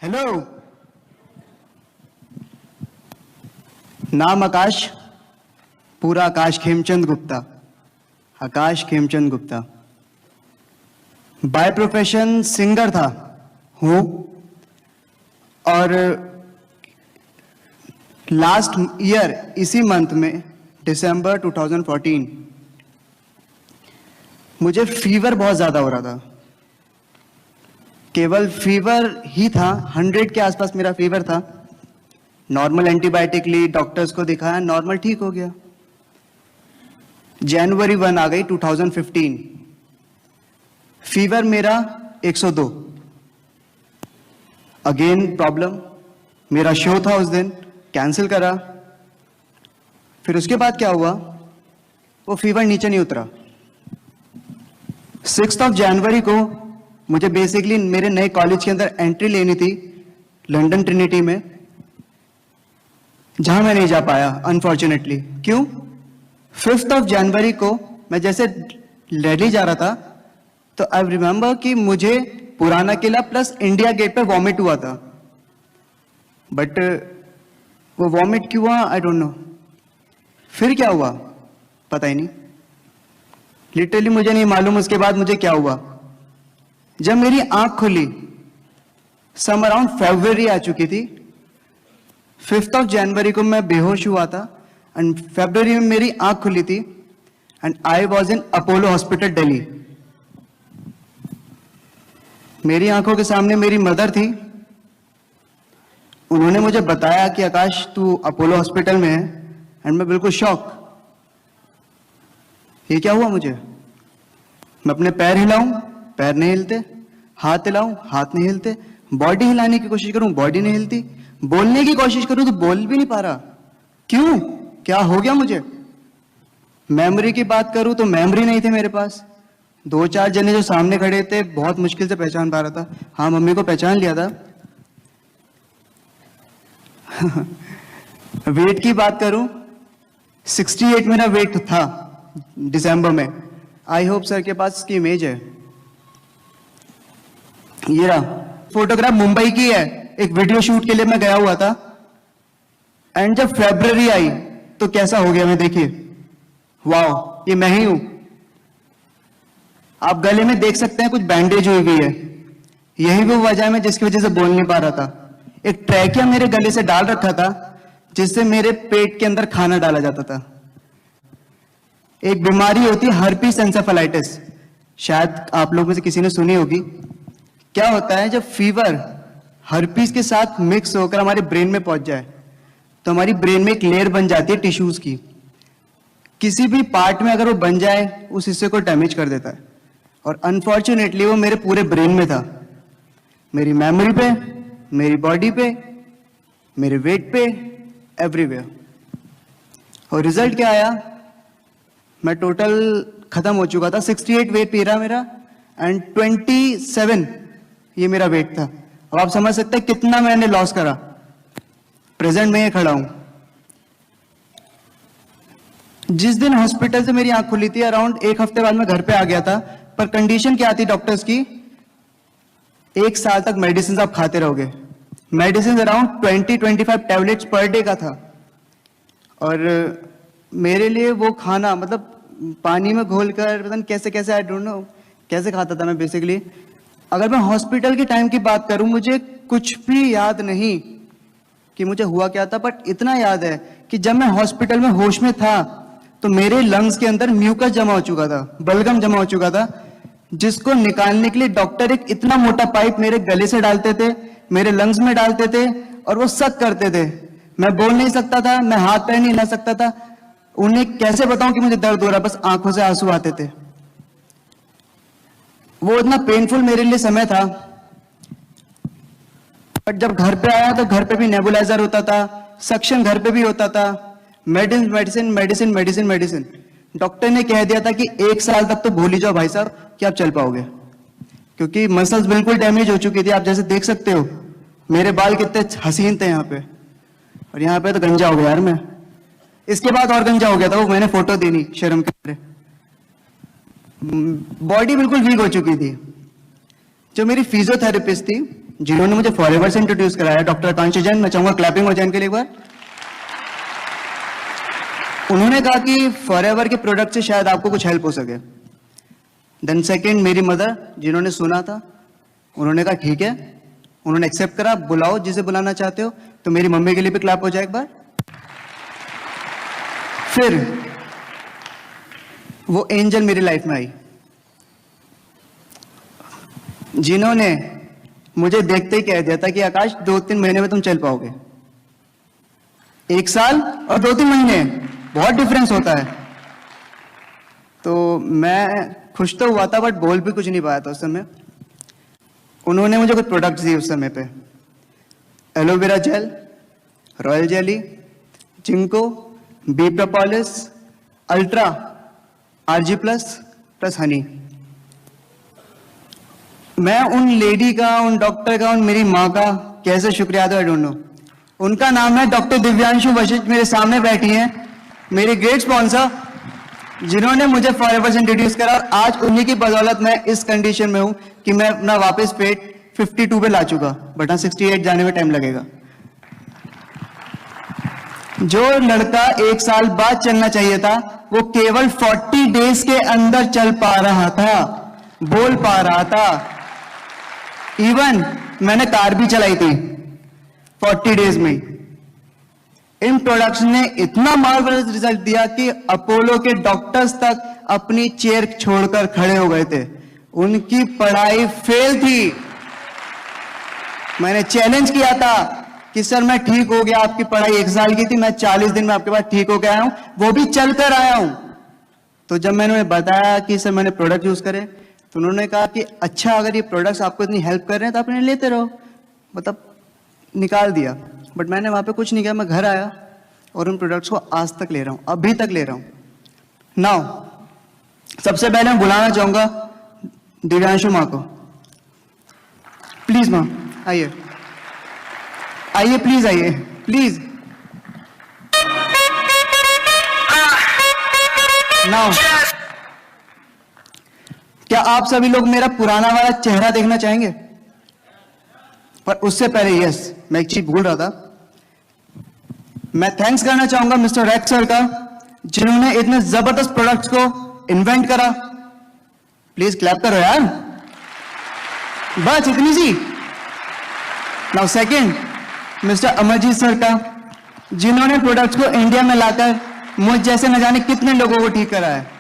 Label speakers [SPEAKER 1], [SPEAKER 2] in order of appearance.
[SPEAKER 1] Hello. नाम आकाश, पूरा Akash Khemchand Gupta. Akash Khemchand Gupta. By profession singer था हूँ, और लास्ट ईयर इसी मंथ में दिसंबर 2014 मुझे फीवर बहुत ज्यादा हो रहा था। केवल फीवर ही था, 100 के आसपास मेरा फीवर था। नॉर्मल एंटीबायोटिक ली, डॉक्टर्स को दिखाया, नॉर्मल ठीक हो गया। जनवरी 1 आ गई 2015, फीवर मेरा 102। अगेन प्रॉब्लम, मेरा शो था उस दिन, कैंसिल करा। फिर उसके बाद क्या हुआ, वो फीवर नीचे नहीं उतरा। 6 जनवरी को मुझे बेसिकली मेरे नए कॉलेज के अंदर एंट्री लेनी थी, लंदन ट्रिनिटी में, जहां मैं नहीं जा पाया अनफॉर्चुनेटली। क्यों? 5 जनवरी को मैं जैसे दिल्ली जा रहा था, तो आई रिमेंबर कि मुझे पुराना किला प्लस इंडिया गेट पे वॉमिट हुआ था। बट वो वॉमिट क्यों हुआ आई डोंट नो। फिर क्या हुआ पता ही नहीं, लिटरली मुझे नहीं मालूम उसके बाद मुझे क्या हुआ। जब मेरी आंख खुली, सम अराउंड फरवरी आ चुकी थी। 5 जनवरी को मैं बेहोश हुआ था, एंड फरवरी में मेरी आंख खुली थी, and I was in Apollo hospital Delhi. मेरी आंखों के सामने मेरी मदर थी। उन्होंने मुझे बताया कि आकाश तू अपोलो हॉस्पिटल में है, एंड मैं बिल्कुल शॉक। ये क्या हुआ मुझे? मैं अपने पैर हिलाऊं, पैर नहीं हिलते, हाथ हिलाऊं, हाथ नहीं हिलते, बॉडी हिलाने की कोशिश करूं, बॉडी नहीं हिलती, बोलने की कोशिश करूं तो बोल भी नहीं पा रहा। क्यों? क्या हो गया मुझे? मेमोरी की बात करूं तो मेमोरी नहीं थी मेरे पास। 2-4 जने जो सामने खड़े थे बहुत मुश्किल से पहचान पा रहा था। हाँ, मम्मी को पहचान लिया था। वेट की बात करूं, 68 मेरा वेट था दिसंबर में। आई होप सर के पास इसकी इमेज है। ये रहा फोटोग्राफ, मुंबई की है, एक वीडियो शूट के लिए मैं गया हुआ था। एंड जब फरवरी आई तो कैसा हो गया मैं, देखिए, वाओ, ये मैं ही हूं। आप गले में देख सकते हैं कुछ बैंडेज हुई हुई है, यही वो वजह है मैं जिसकी वजह से बोल नहीं पा रहा था। एक ट्रैकिया मेरे गले से डाल रखा था, जिससे मेरे पेट के अंदर खाना डाला जाता था। एक बीमारी होती है हर्पीस एन्सेफेलाइटिस, शायद आप लोगों में से किसी ने सुनी होगी। क्या होता है, जब फीवर हर्पीस के साथ मिक्स होकर हमारे ब्रेन में पहुंच जाए तो हमारी ब्रेन में एक लेयर बन जाती है टिश्यूज की। किसी भी पार्ट में अगर वो बन जाए उस हिस्से को डैमेज कर देता है, और अनफॉर्चुनेटली वो मेरे पूरे ब्रेन में था, मेरी मेमोरी पे, मेरी बॉडी पे, मेरे वेट पे, एवरीवेयर। और रिजल्ट क्या आया, मैं टोटल खत्म हो चुका था। 68 वेट पी रहा मेरा, एंड 27 ये मेरा वेट था। अब आप समझ सकते हैं कितना मैंने लॉस करा। प्रेजेंट में ये खड़ा हूं। जिस दिन हॉस्पिटल से मेरी आंख खुली थी, अराउंड 1 हफ्ते बाद मैं घर पे आ गया था। पर कंडीशन क्या थी डॉक्टर्स की, 1 साल तक मेडिसिन आप खाते रहोगे। Medicine around 20-25 tablets per day का था। और मेरे लिए वो खाना, मतलब पानी में घोलकर, पता नहीं कैसे कैसे, आई डोंट नो कैसे खाता था मैं बेसिकली। अगर मैं हॉस्पिटल के टाइम की बात करूं, मुझे कुछ भी याद नहीं कि मुझे हुआ क्या था। बट इतना याद है कि जब मैं हॉस्पिटल में होश में था तो मेरे लंग्स के अंदर म्यूकस जमा हो चुका था, बलगम जमा हो चुका था, जिसको निकालने के लिए डॉक्टर एक इतना मोटा पाइप मेरे गले से डालते थे, मेरे लंग्स में डालते थे, और वो सक करते थे। मैं बोल नहीं सकता था, मैं हाथ पैर नहीं हिला सकता था। उन्हें कैसे बताऊं कि मुझे दर्द हो रहा, बस आंखों से आंसू आते थे। वो इतना पेनफुल मेरे लिए समय था। बट जब घर पे आया तो घर पे भी नेबुलाइजर होता था, सक्शन घर पे भी होता था, medicine medicine medicine medicine medicine. Doctor ने कह दिया था कि 1 साल तक तो भूल ही जाओ भाई साहब कि आप चल पाओगे, क्योंकि मसल्स बिल्कुल डैमेज हो चुकी थी। आप जैसे देख सकते हो मेरे बाल कितने हसीन थे यहाँ पे, और यहाँ पे तो गंजा हो गया यार मैं। इसके बाद और गंजा हो गया था, वो मैंने फोटो दी नहीं शर्म के मारे। बॉडी बिल्कुल वीक हो चुकी थी। जो मेरी फिजियोथेरेपिस्ट थी जिन्होंने मुझे फॉरएवर से इंट्रोड्यूस कराया, डॉक्टर आकांक्षा जैन। मैं चाहूंगा क्लैपिंग हो जाए इनके लिए एक बार। उन्होंने कहा कि फॉरएवर के प्रोडक्ट से शायद आपको कुछ हेल्प हो सके। देन सेकेंड, मेरी मदर, जिन्होंने सुना था, उन्होंने कहा ठीक है, उन्होंने एक्सेप्ट करा, बुलाओ जिसे बुलाना चाहते हो। तो मेरी मम्मी के लिए भी क्लैप हो जाए एक बार। फिर वो एंजल मेरी लाइफ में आई, जिन्होंने मुझे देखते ही कह दिया था कि आकाश 2-3 महीने में तुम चल पाओगे। 1 साल और 2-3 महीने, बहुत डिफरेंस होता है। तो मैं खुश तो हुआ था, बट बोल भी कुछ नहीं पाया था उस समय। उन्होंने मुझे कुछ प्रोडक्ट्स दिए उस समय पे, aloe vera gel, royal jelly, ginkgo, bee propolis, ultra, RG plus honey. मैं उन लेडी का, उन डॉक्टर का, उन मेरी माँ का कैसे शुक्रिया अदा, आई डोंट नो। उनका नाम है डॉक्टर दिव्यांशु वशिष्ठ, मेरे सामने बैठी हैं, मेरी ग्रेट स्पॉन्सर, जिन्होंने मुझे फॉरएवर से इंट्रोड्यूस करा। और आज उन्हीं की बदौलत मैं इस कंडीशन में हूं कि मैं अपना वापस पेट 52 पे ला चुका, बट हाँ 68 जाने में टाइम लगेगा। जो लड़का 1 साल बाद चलना चाहिए था, वो केवल 40 डेज के अंदर चल पा रहा था, बोल पा रहा था। इवन मैंने कार भी चलाई थी 40 डेज में। इन प्रोडक्ट्स ने इतना मार्वलस रिजल्ट दिया कि अपोलो के डॉक्टर्स तक अपनी चेयर छोड़कर खड़े हो गए थे। उनकी पढ़ाई फेल थी। मैंने चैलेंज किया था कि सर मैं ठीक हो गया, आपकी पढ़ाई 1 साल की थी, मैं 40 दिन में आपके पास ठीक हो गया आया हूं, वो भी चलकर आया हूं। तो जब मैंने उन्हें बताया कि सर मैंने प्रोडक्ट यूज करे, तो उन्होंने कहा कि अच्छा, अगर ये प्रोडक्ट्स आपको इतनी हेल्प कर रहे हैं तो आप इन्हें लेते रहो, मतलब निकाल दिया। बट मैंने वहां पे कुछ नहीं किया, मैं घर आया और उन प्रोडक्ट्स को आज तक ले रहा हूं, अभी तक ले रहा हूं। नाउ सबसे पहले मैं बुलाना चाहूंगा दिव्यांशु माँ को। प्लीज माँ आइए, आइए प्लीज, आइए प्लीज। नाउ क्या आप सभी लोग मेरा पुराना वाला चेहरा देखना चाहेंगे? पर उससे पहले यस, मैं एक चीज भूल रहा था। मैं थैंक्स करना चाहूंगा मिस्टर रैक सर का, जिन्होंने इतने जबरदस्त प्रोडक्ट्स को इन्वेंट करा। प्लीज क्लैप करो यार, बस इतनी सी। Now second, mister Amarjeet sir का, जिन्होंने प्रोडक्ट्स को इंडिया में लाकर मुझ जैसे न जाने कितने लोगों को ठीक करा है।